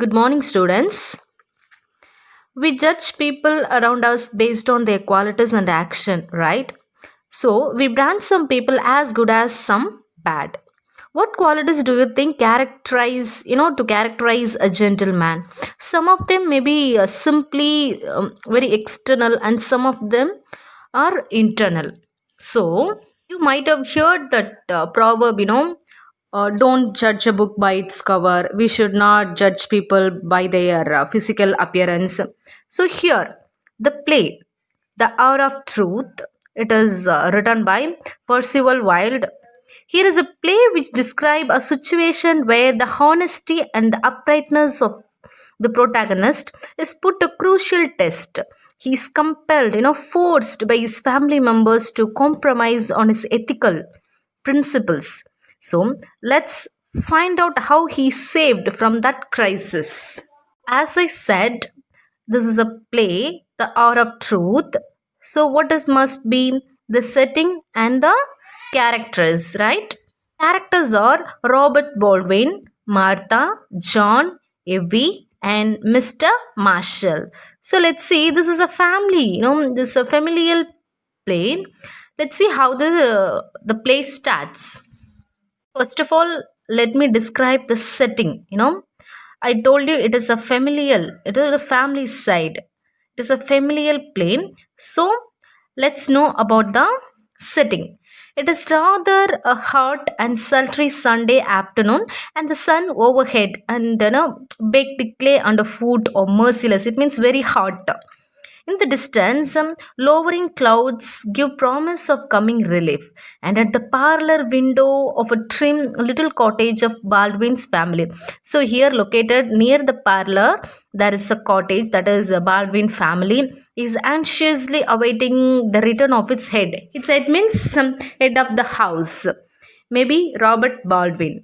Good morning, students. We judge people around us based on their qualities and action, right? So, we brand some people as good as some bad. What qualities do you think to characterize a gentleman? Some of them may be simply very external, and some of them are internal. So, you might have heard that proverb, don't judge a book by its cover. We should not judge people by their physical appearance. So, here, the play, The Hour of Truth, it is written by Percival Wilde. Here is a play which describes a situation where the honesty and the uprightness of the protagonist is put to crucial test. He is compelled, forced by his family members to compromise on his ethical principles. So let's find out how he saved from that crisis. As I said, this is a play, The Hour of Truth. So, what is must be the setting and the characters, right? Characters are Robert Baldwin, Martha, John, Evie, and Mr. Marshall. So, let's see, this is a family, this is a familial play. Let's see how the play starts. First of all, let me describe the setting. I told you it is a family side. It is a familial play. So, let's know about the setting. It is rather a hot and sultry Sunday afternoon, and the sun overhead and baked the clay underfoot or merciless. It means very hot. In the distance, lowering clouds give promise of coming relief, and at the parlor window of a trim little cottage of Baldwin's family. So, here located near the parlor, there is a cottage that is a Baldwin family is anxiously awaiting the return of its head. Its head means head of the house, maybe Robert Baldwin.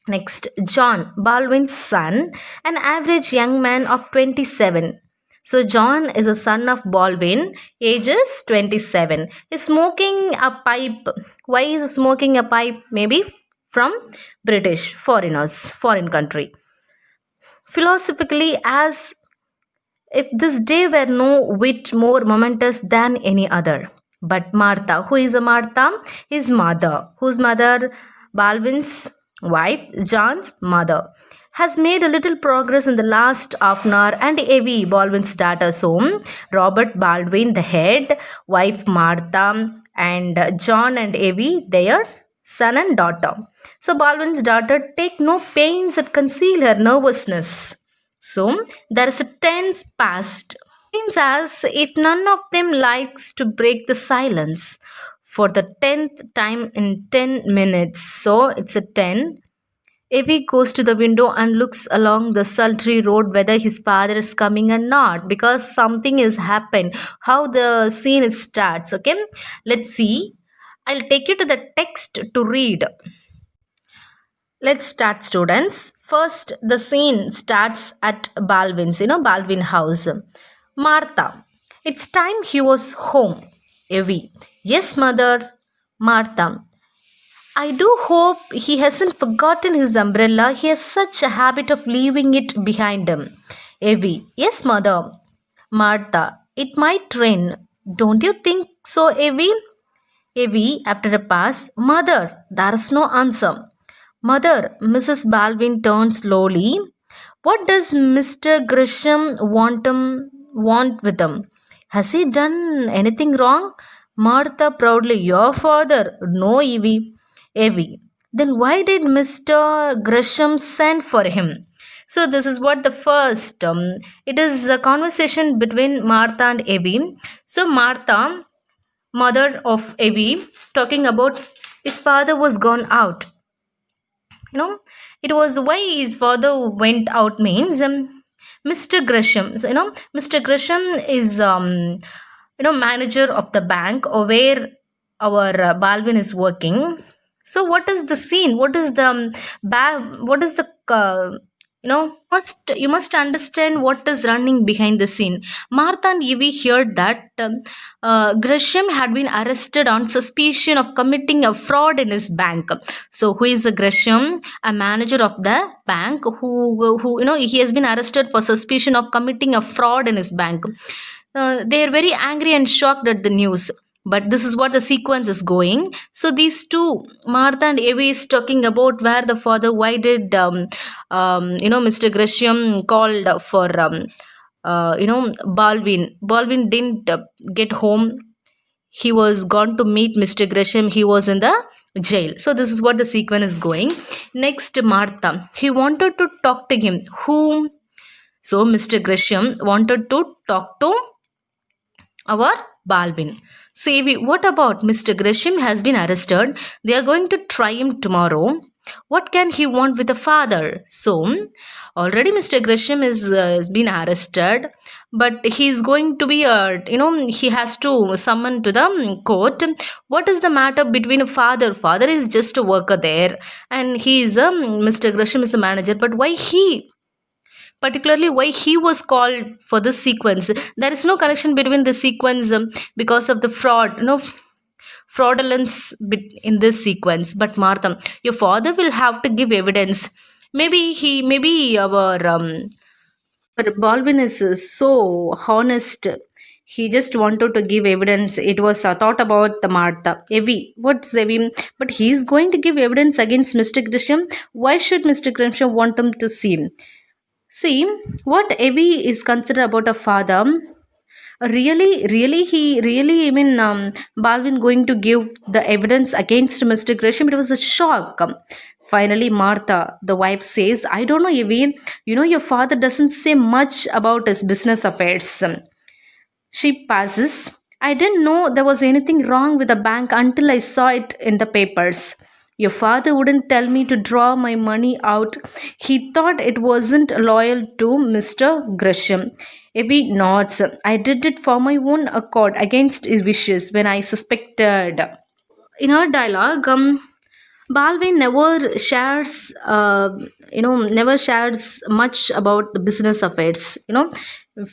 Next, John, Baldwin's son, an average young man of 27. So, John is a son of Baldwin, ages 27. He's smoking a pipe. Why is he smoking a pipe? Maybe from British foreigners, foreign country. Philosophically, as if this day were no whit more momentous than any other. But Martha, who is a Martha? His mother, whose mother, Baldwin's wife, John's mother, has made a little progress in the last half an hour, and Evie, Baldwin's daughter, so Robert Baldwin, the head, wife Martha, and John and Evie, their son and daughter. So Baldwin's daughter take no pains at conceal her nervousness. So there is a tense past. Seems as if none of them likes to break the silence for the 10th time in 10 minutes. So it's a 10. Evie goes to the window and looks along the sultry road whether his father is coming or not, because something has happened. How the scene starts, okay? Let's see. I'll take you to the text to read. Let's start, students. First, the scene starts at Baldwin's, Baldwin house. Martha. It's time he was home. Evie. Yes, mother. Martha. I do hope he hasn't forgotten his umbrella. He has such a habit of leaving it behind him. Evie. Yes, mother. Martha. It might rain. Don't you think so, Evie? Evie, after a pause. Mother. There is no answer. Mother. Mrs. Baldwin turned slowly. What does Mr. Grisham want with him? Has he done anything wrong? Martha proudly. Your father. No, Evie. Evie. Then why did Mr. Gresham send for him? So this is what the first. It is a conversation between Martha and Evie. So Martha, mother of Evie, talking about his father was gone out. It was why his father went out means Mr. Gresham. So, Mr. Gresham is manager of the bank where our Baldwin is working. So what is the scene? What is the You must understand what is running behind the scene. Martha and Evie heard that Gresham had been arrested on suspicion of committing a fraud in his bank. So who is a Gresham? A manager of the bank who he has been arrested for suspicion of committing a fraud in his bank. They are very angry and shocked at the news. But this is what the sequence is going. So these two, Martha and Evie, is talking about where the father. Why did Mr. Gresham called for Baldwin. Baldwin didn't get home. He was gone to meet Mr. Gresham. He was in the jail. So this is what the sequence is going. Next, Martha. He wanted to talk to him. Whom? So Mr. Gresham wanted to talk to our Baldwin. So, Evie, what about Mr. Gresham has been arrested? They are going to try him tomorrow. What can he want with the father? So, already Mr. Gresham is has been arrested, but he's going to be he has to summon to the court. What is the matter between a father? Father is just a worker there, and he is Mr. Gresham is a manager. But why he? Particularly why he was called for this sequence. There is no connection between the sequence because of the fraud, fraudulence in this sequence. But Martha, your father will have to give evidence. Maybe our but Baldwin is so honest. He just wanted to give evidence. It was a thought about the Martha. Evie, what's Evie? But he's going to give evidence against Mr. Grisham. Why should Mr. Grisham want him to see him? See, what Evie is considered about a father, Baldwin going to give the evidence against Mr. Gresham, it was a shock. Finally, Martha, the wife, says, I don't know, Evie, your father doesn't say much about his business affairs. She passes. I didn't know there was anything wrong with the bank until I saw it in the papers. Your father wouldn't tell me to draw my money out. He thought it wasn't loyal to Mr. Gresham. Evie nods. I did it for my own accord against his wishes when I suspected. In her dialogue, Baldwin never shares much about the business affairs.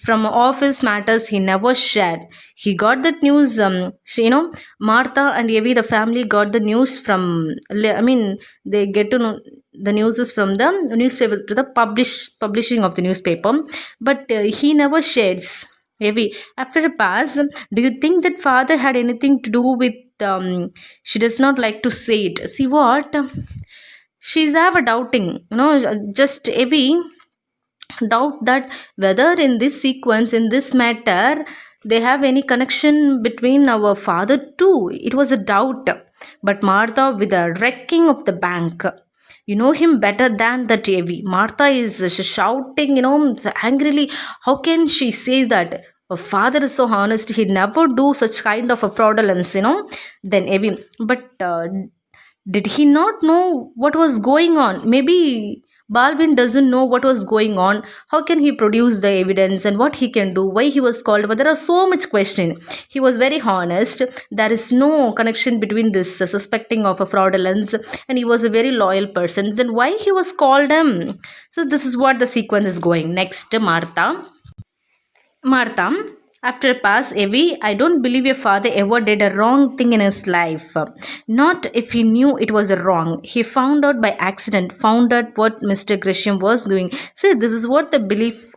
From office matters, he never shared. He got that news. Martha and Evie, the family, got the news from. They get to know the news is from the newspaper to the publishing of the newspaper, but he never shares. Evie, after a pass, do you think that father had anything to do with she does not like to say it. See what? She's have a doubting, just Evie doubt that whether in this sequence, in this matter, they have any connection between our father too. It was a doubt. But Martha, with a wrecking of the bank, you know him better than the TV. Martha is shouting, angrily. How can she say that? A father is so honest, he'd never do such kind of a fraudulence, Then Evie, but did he not know what was going on? Maybe Baldwin doesn't know what was going on. How can he produce the evidence and what he can do? Why he was called? But there are so much question. He was very honest. There is no connection between this suspecting of a fraudulence, and he was a very loyal person. Then why he was called him? So this is what the sequence is going. Next, Martha, after a pass, Evie, I don't believe your father ever did a wrong thing in his life. Not if he knew it was wrong. He found out by accident, found out what Mr. Grisham was doing. See, this is what the belief,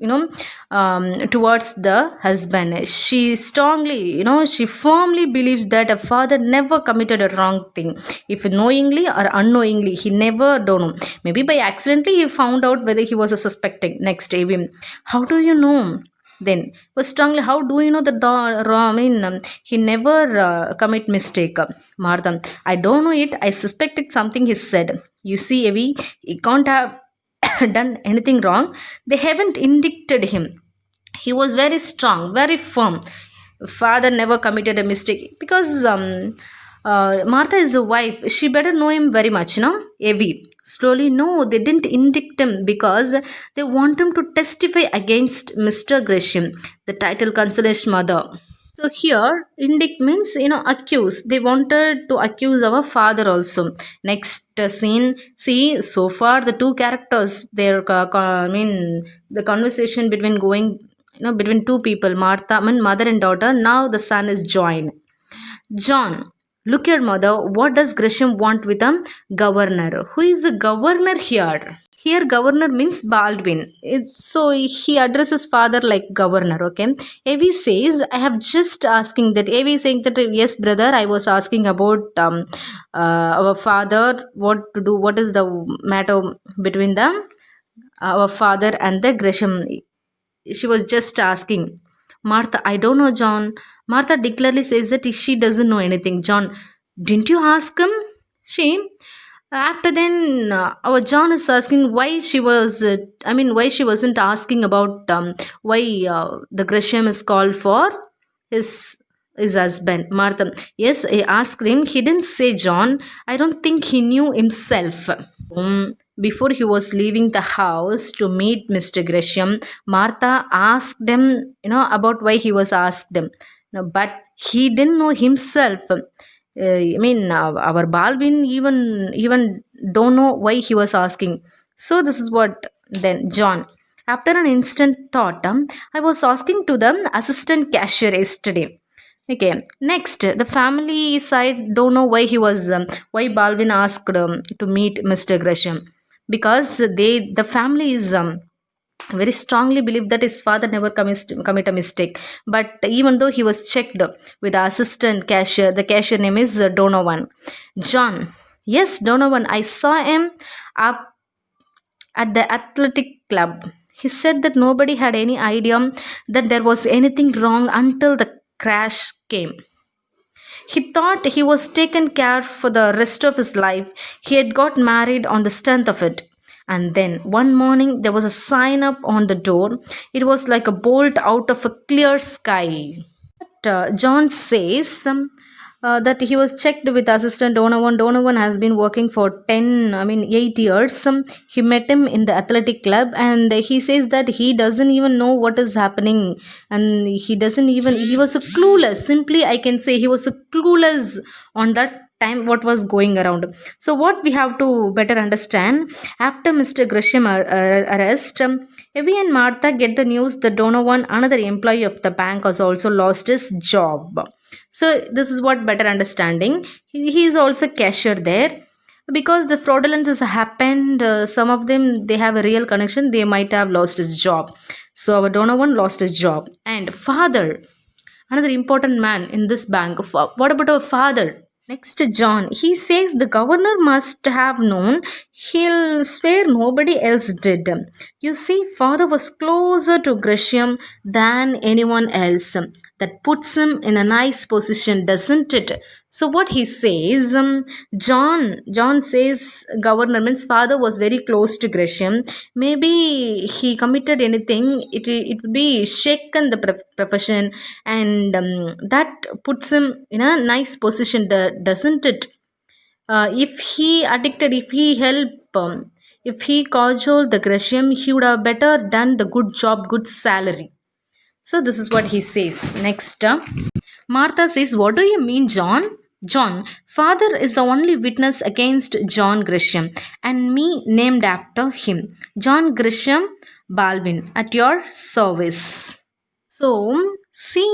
towards the husband. She strongly, she firmly believes that a father never committed a wrong thing. If knowingly or unknowingly, he never, don't know. Maybe by accidentally he found out whether he was a suspecting. Next, Evie, how do you know? Then was strongly, how do you know that he never commit mistake? Martha, I don't know it. I suspected something he said. You see, Evie, he can't have done anything wrong. They haven't indicted him. He was very strong, very firm. Father never committed a mistake because Martha is a wife. She better know him very much, Evie. Slowly, no, they didn't indict him because they want him to testify against Mr. Gresham, the title consul's mother. So here, indict means accuse. They wanted to accuse our father also. Next scene, see so far the two characters. I mean the conversation between going between two people, Martha, I mean mother and daughter. Now the son is joined. John, look your mother. What does Gresham want with a governor? Who is the governor here? Here, governor means Baldwin. So he addresses father like governor. Okay. Avi says, "I have just asking that." Avi is saying that yes, brother, I was asking about our father. What to do? What is the matter between them? Our father and the Gresham. She was just asking. Martha, I don't know, John. Martha clearly says that she doesn't know anything. John, didn't you ask him? She. After then, our John is asking why she was. Why she wasn't asking about why the Gresham is called for his his husband. Martha, yes, I asked him. He didn't say John. I don't think he knew himself. Before he was leaving the house to meet Mr. Gresham, Martha asked him, about why he was asked him. No, but he didn't know himself. Our Balvin even don't know why he was asking. So this is what then John. After an instant thought, I was asking to the assistant cashier yesterday. Okay. Next, the family side don't know why why Balvin asked to meet Mr. Gresham, because the family is very strongly believe that his father never commit a mistake. But even though he was checked with the assistant cashier, the cashier name is Donovan. John, yes, Donovan. I saw him up at the athletic club. He said that nobody had any idea that there was anything wrong until the crash came. He thought he was taken care for the rest of his life. He had got married on the strength of it. And then one morning there was a sign up on the door. It was like a bolt out of a clear sky. John says that he was checked with assistant Donovan. Donovan has been working for 8 years. He met him in the athletic club, and he says that he doesn't even know what is happening, and he was so clueless. Simply, I can say he was so clueless on that time what was going around. So what we have to better understand, after Mr. Gresham arrest, Evie and Martha get the news that Donovan, another employee of the bank, has also lost his job. So this is what better understanding. He is also cashier there. Because the fraudulence has happened, some of them they have a real connection. They might have lost his job. So our Donovan lost his job. And father, another important man in this bank. What about our father? Next, John. He says the governor must have known. He'll swear nobody else did. You see, father was closer to Gresham than anyone else. That puts him in a nice position, doesn't it? So what he says, John says governor means father was very close to Gresham. Maybe he committed anything. It would be shaken the profession, and that puts him in a nice position, doesn't it? If he addicted, if he helped, if he cajoled the Gresham, he would have better done the good job, good salary. So this is what he says. Next, Martha says, "What do you mean, John?" John, father is the only witness against John Gresham, and me named after him. John Gresham Baldwin, at your service. So, see,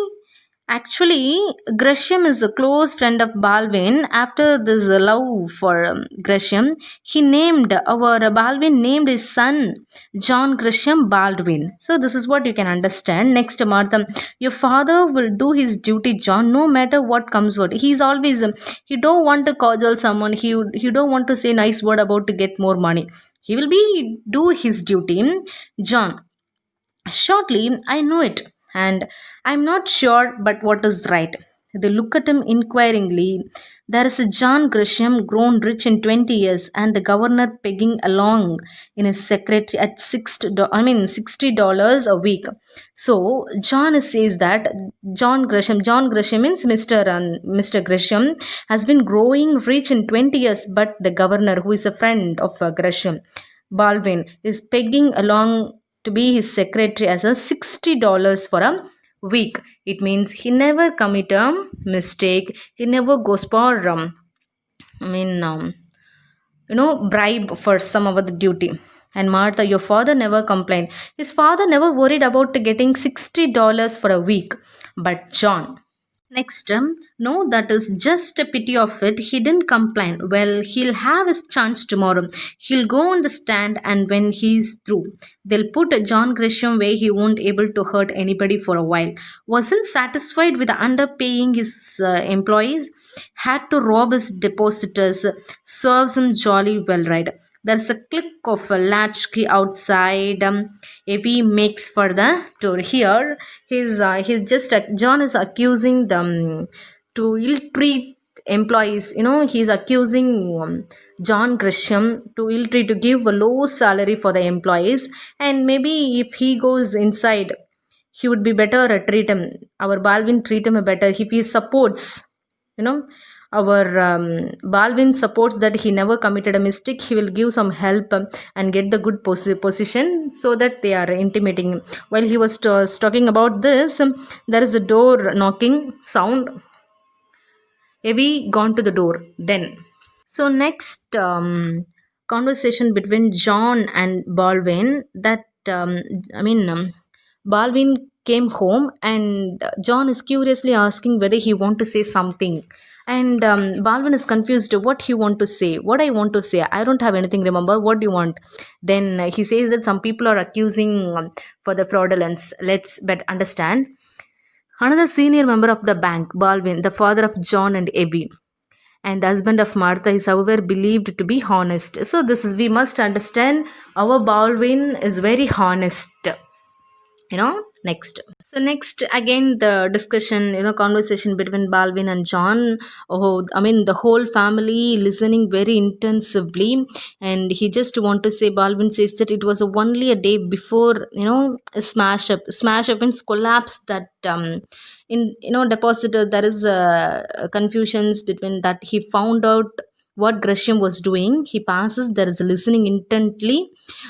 actually, Gresham is a close friend of Baldwin. After this love for Gresham, Baldwin named his son John Gresham Baldwin. So this is what you can understand. Next, Martha, your father will do his duty, John, no matter what comes what. He's always he don't want to cajole someone. He don't want to say nice word about to get more money. He will be do his duty, John. Shortly, I know it, and I'm not sure but what is right. They look at him inquiringly. There is a John Gresham grown rich in 20 years, and the governor pegging along in his secretary at $60 a week. So John says that John Gresham means Mr. Gresham has been growing rich in 20 years, but the governor, who is a friend of Gresham, Baldwin, is pegging along to be his secretary as a $60 for a weak. It means he never commit a mistake. He never goes for I mean bribe for some other duty. And Martha, your father never complained. His father never worried about getting $60 for a week. But John, next, no, that is just a pity of it. He didn't complain. Well, he'll have his chance tomorrow. He'll go on the stand, and when he's through, they'll put John Gresham where he won't able to hurt anybody for a while. Wasn't satisfied with underpaying his employees. Had to rob his depositors. Serves him jolly well, right? There's a click of a latchkey outside. Evie makes for the door. Here, he's just John is accusing them to ill treat employees. He's accusing John Grisham to ill treat, to give a low salary for the employees, and maybe if he goes inside, he would be better. Treat him. Our Balvin treat him better if he supports. You know our Balvin supports that he never committed a mistake. He will give some help and get the good position, so that they are intimating him. While he was talking about this, there is a door knocking sound. Evie gone to the door then. So next, conversation between John and Baldwin, that Baldwin came home, and John is curiously asking whether he want to say something, and Baldwin is confused what he want to say. What I want to say, I don't have anything, remember. What do you want? Then he says that some people are accusing for the fraudulence. Let's but understand. Another senior member of the bank, Baldwin, the father of John and Abby, and the husband of Martha, is however believed to be honest. So this is, we must understand, our Baldwin is very honest. Next. So next, again, the discussion, conversation between Baldwin and John. The whole family listening very intensively, and he just want to say, Baldwin says that it was only a day before, a smash up means collapse, that in depositor, there is confusions between that. He found out what Gresham was doing. He passes, there is listening intently.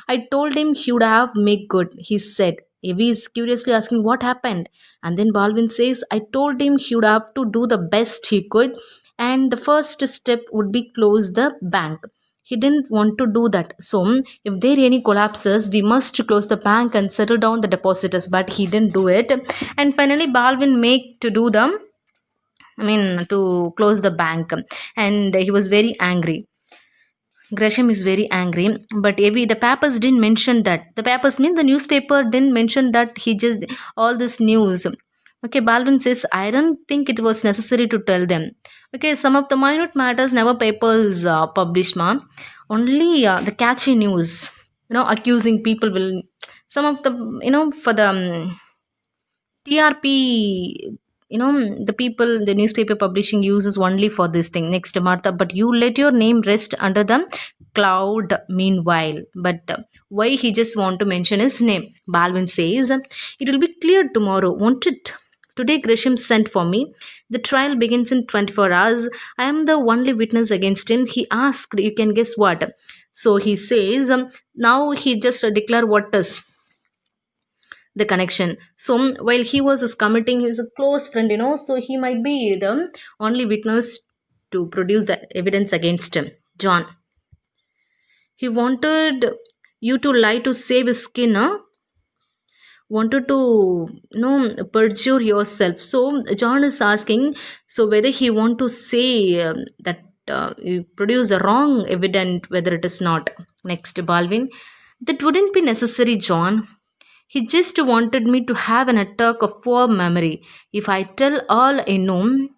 I told him he would have make good, he said. Evie is curiously asking what happened, and then Baldwin says, I told him he would have to do the best he could, and the first step would be close the bank. He didn't want to do that. So, if there are any collapses, we must close the bank and settle down the depositors, but he didn't do it. And finally, Baldwin make to do them. To close the bank, and he was very angry. Gresham is very angry, but Evie, the papers didn't mention that. The papers mean the newspaper didn't mention that he just all this news. Okay, Baldwin says, I don't think it was necessary to tell them. Okay, some of the minute matters never papers published, ma. Only the catchy news, accusing people will, some of the, for the TRP, the people, the newspaper publishing uses only for this thing. Next, Martha, but you let your name rest under the cloud meanwhile. But why he just want to mention his name? Baldwin says, it will be clear tomorrow, won't it? Today Gresham sent for me. The trial begins in 24 hours. I am the only witness against him. He asked, you can guess what? So he says, now he just declare what is the connection. So while he was committing, he was a close friend, so he might be the only witness to produce the evidence against him. John, he wanted you to lie to save his skin, wanted to perjure yourself. So John is asking, so whether he want to say that you produce a wrong evidence, whether it is not. Next, Baldwin, that wouldn't be necessary, John. He just wanted me to have an attack of poor memory. If I tell all I know,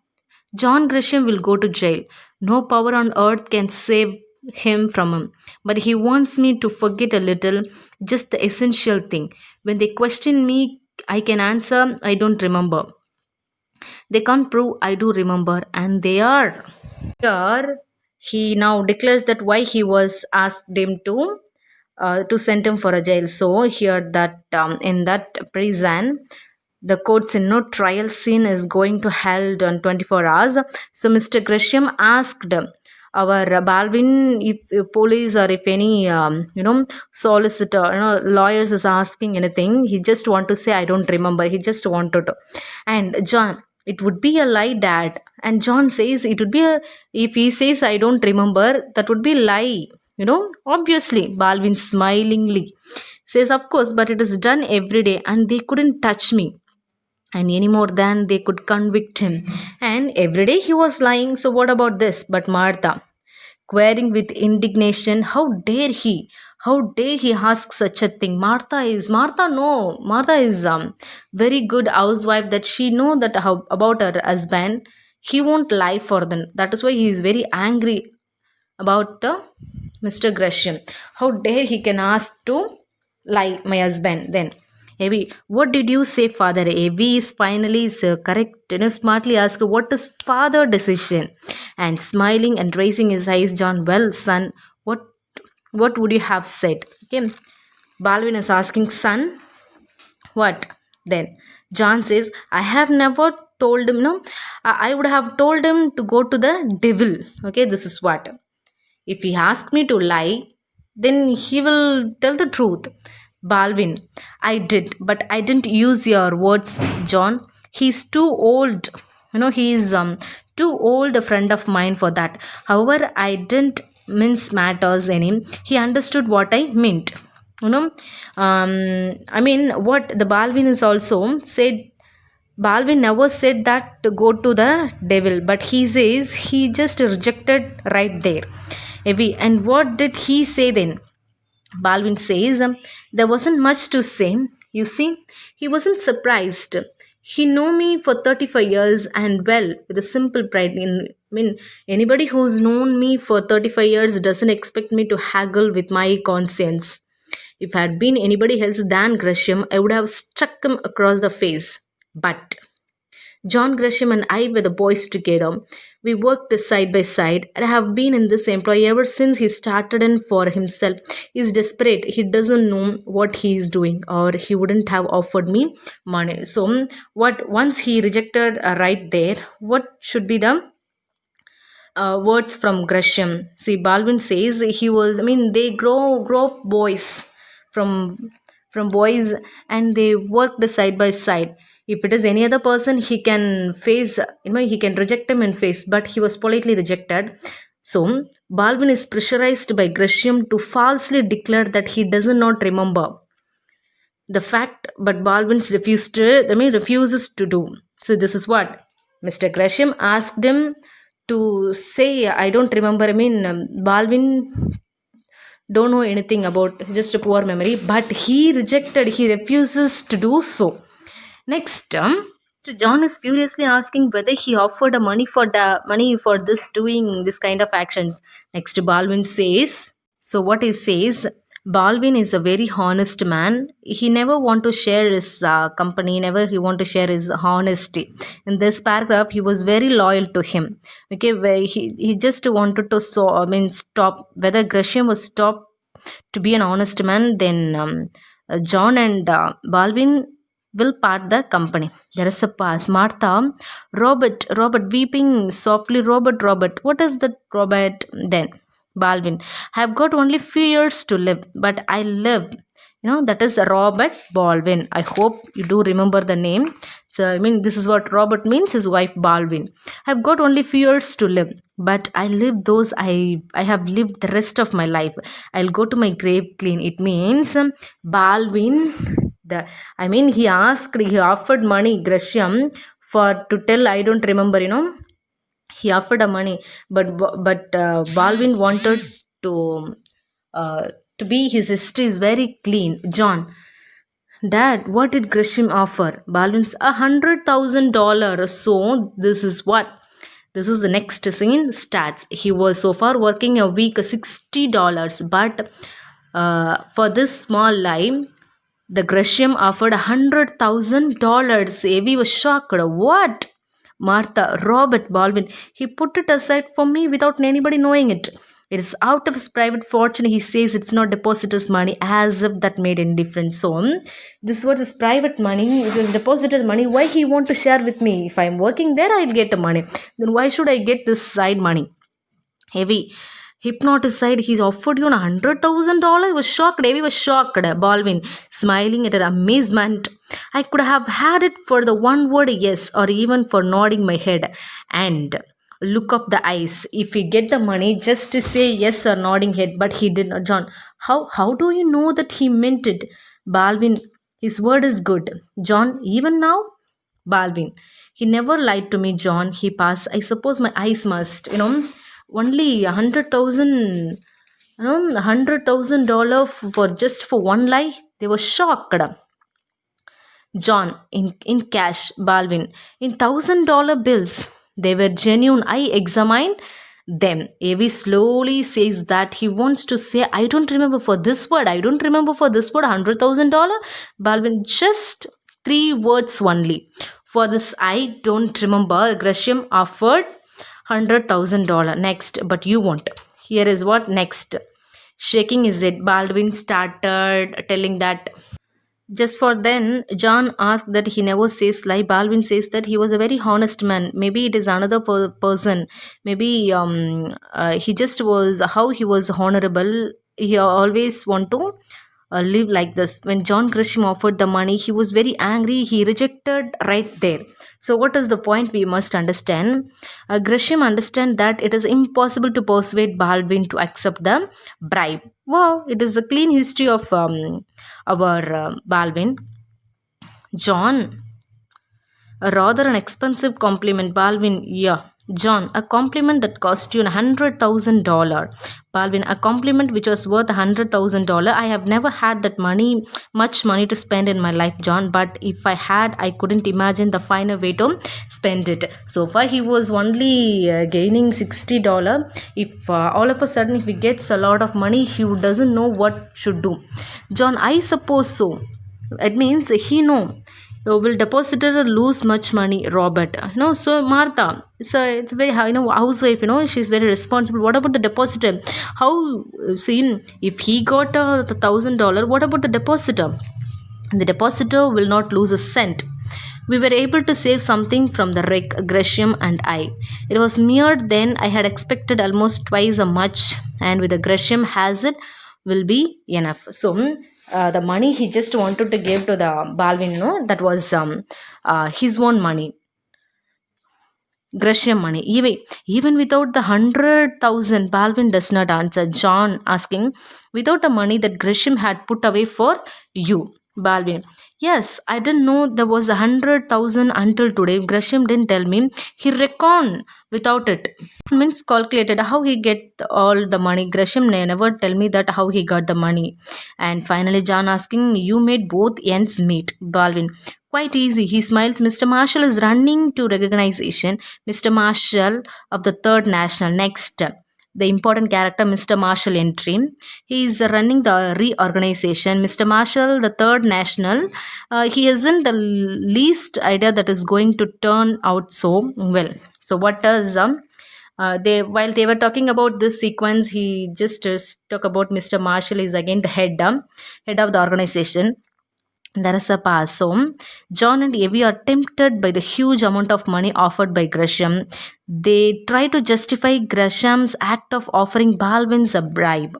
John Gresham will go to jail. No power on earth can save him from him. But he wants me to forget a little, just the essential thing. When they question me, I can answer, I don't remember. They can't prove I do remember, and they are. Here, he now declares that why he was asked him to send him for a jail. So here that in that prison, the court's no trial scene is going to held on 24 hours. So Mr. Gresham asked our Balvin, if police or if any solicitor, lawyers is asking anything, he just want to say I don't remember. He just wanted to. And John, it would be a lie, Dad. And John says it would be a, if he says I don't remember, that would be lie. Obviously, Balvin smilingly says, of course, but it is done every day and they couldn't touch me and any more than they could convict him. And every day he was lying. So, what about this? But Martha, querying with indignation, how dare he? How dare he ask such a thing? Martha is very good housewife that she know that how about her husband. He won't lie for them. That is why he is very angry about Mr. Gresham. How dare he can ask to lie my husband then. Evie, what did you say, father? Evie is finally correct, smartly asked, what is father decision? And smiling and raising his eyes, John, well, son, what would you have said? Okay. Balvin is asking, son, what? Then John says, I have never told him, no, I would have told him to go to the devil. Okay, this is what. If he asks me to lie, then he will tell the truth. Balvin, I did, but I didn't use your words, John. He's too old. He's too old a friend of mine for that. However, I didn't mince matters any. He understood what I meant. What the Balvin is also said. Balvin never said that to go to the devil, but he says he just rejected right there. And what did he say then? Balvin says there wasn't much to say. You see, he wasn't surprised. He knew me for 35 years and well, with a simple pride. Anybody who's known me for 35 years doesn't expect me to haggle with my conscience. If I had been anybody else than Gresham, I would have struck him across the face. But John Gresham and I were the boys together. We worked side by side and I have been in this employ ever since he started in for himself. He's desperate. He doesn't know what he is doing or he wouldn't have offered me money. So what once he rejected right there, what should be the words from Gresham? See, Balvin says he was, they grow up boys from boys and they worked side by side. If it is any other person, he can face, he can reject him in face, but he was politely rejected. So Balvin is pressurized by Gresham to falsely declare that he does not remember the fact, but Balvin refuses to do. So this is what Mr. Gresham asked him to say. I don't remember. Balvin don't know anything about, just a poor memory, but he refuses to do so. Next, so John is furiously asking whether he offered money for this doing this kind of actions. Next, Balvin says, so what he says, Balvin is a very honest man. He never want to share his company, never he want to share his honesty. In this paragraph, he was very loyal to him. Okay, where he just wanted to stop whether Gresham was stopped to be an honest man. Then John and Balvin will part the company. There is a pause. Martha, Robert, weeping softly. Robert, what is that, Robert? Then Balvin, I have got only few years to live, but I live. That is Robert Baldwin. I hope you do remember the name. So, this is what Robert means, his wife Baldwin. I have got only few years to live, but I live those I have lived the rest of my life. I'll go to my grave clean. It means Baldwin, he offered money, Gresham, for to tell I don't remember, he offered a money, but Balvin wanted to be his history is very clean. John, Dad, what did Gresham offer? Balvin's $100,000. So this is what. This is the next scene stats. He was so far working a week $60, but for this small lie, the Gresham offered $100,000. Evie was shocked. What? Martha, Robert Baldwin, he put it aside for me without anybody knowing it. It is out of his private fortune. He says it's not depositor's money, as if that made any difference. So, this was his private money. It is depositor's money. Why he want to share with me? If I'm working there, I'll get the money. Then why should I get this side money? Heavy hypnoticide. He's offered you $100,000. Was shocked. Heavy was shocked. Baldwin smiling at her amazement. I could have had it for the one word yes, or even for nodding my head and look of the eyes. If he get the money just to say yes or nodding head, but he did not. John, how do you know that he meant it? Baldwin, his word is good. John, even now? Baldwin, he never lied to me, John. He passed. I suppose my eyes must, only 100,000, $100,000 for just for one lie. They were shocked. John, in cash. Baldwin, in $1,000 bills. They were genuine. I examined them. Avi slowly says that he wants to say, I don't remember for this word. I don't remember for this word, $100,000. Baldwin, just three words only. For this, I don't remember. Gresham offered $100,000. Next, but you won't. Here is what next. Shaking his head, Baldwin started telling that just for then, John asked that he never says lie. Baldwin says that he was a very honest man. Maybe it is another person. Maybe he just was how he was honorable. He always want to live like this. When John Grisham offered the money, he was very angry. He rejected right there. So what is the point we must understand? Grisham understand that it is impossible to persuade Baldwin to accept the bribe. Wow, it is a clean history of our Baldwin. John, a rather an expensive compliment. Baldwin, yeah. John, a compliment that cost you $100,000. Baldwin, a compliment which was worth $100,000. I have never had that much money to spend in my life, John. But if I had, I couldn't imagine the finer way to spend it. So far, he was only gaining $60. If all of a sudden, if he gets a lot of money, he doesn't know what should do. John, I suppose so. It means he know. Will depositor lose much money, Robert? So Martha, so it's very housewife. She's very responsible. What about the depositor? How seen if he got $1,000? What about the depositor? The depositor will not lose a cent. We were able to save something from the wreck, Gresham and I. It was mere then I had expected almost twice as much, and with the Gresham has it will be enough. So the money he just wanted to give to the Baldwin, that was his own money. Gresham money. Even without the 100,000, Baldwin does not answer. John asking, without the money that Gresham had put away for you. Baldwin, yes, I didn't know there was 100,000 until today. Gresham didn't tell me. He reckoned without it. Means calculated how he get all the money. Gresham never tell me that how he got the money. And finally, John asking, you made both ends meet. Baldwin, quite easy. He smiles. Mr. Marshall is running to recognition. Mr. Marshall of the Third National. Next, the important character, Mr. Marshall entry. He is running the reorganization. Mr. Marshall, the Third National, he hasn't the least idea that is going to turn out so well. So what does while they were talking about this sequence, he just talk about Mr. Marshall is again the head of the organization. There is a pass. So, John and Evie are tempted by the huge amount of money offered by Gresham. They try to justify Gresham's act of offering Baldwin a bribe.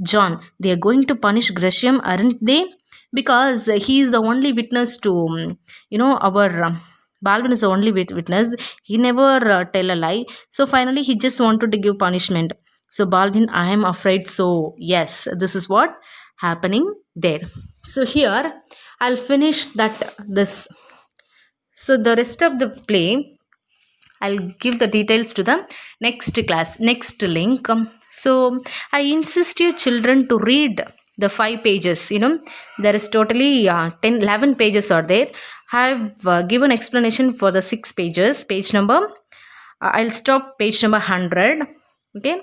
John, they are going to punish Gresham, aren't they? Because he is the only witness to, our Baldwin is the only witness. He never tell a lie. So, finally, he just wanted to give punishment. So, Baldwin, I am afraid so. Yes, this is what happening there. So, here I'll finish this. So the rest of the play, I'll give the details to the next class, next link. So I insist you children to read the 5 pages. There is totally 11 pages are there. I've given explanation for the 6 pages. Page number, I'll stop page number 100. Okay,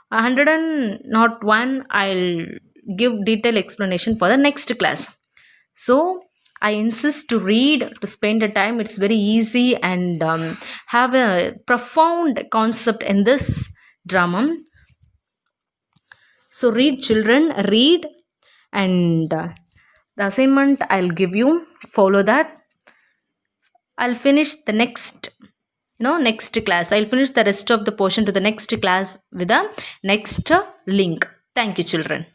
101. I'll give detailed explanation for the next class. So I insist to read, to spend the time. It's very easy and have a profound concept in this drama. So read, children, read, and the assignment I'll give you, follow that. I'll finish the next next class. I'll finish the rest of the portion to the next class with the next link. Thank you, children.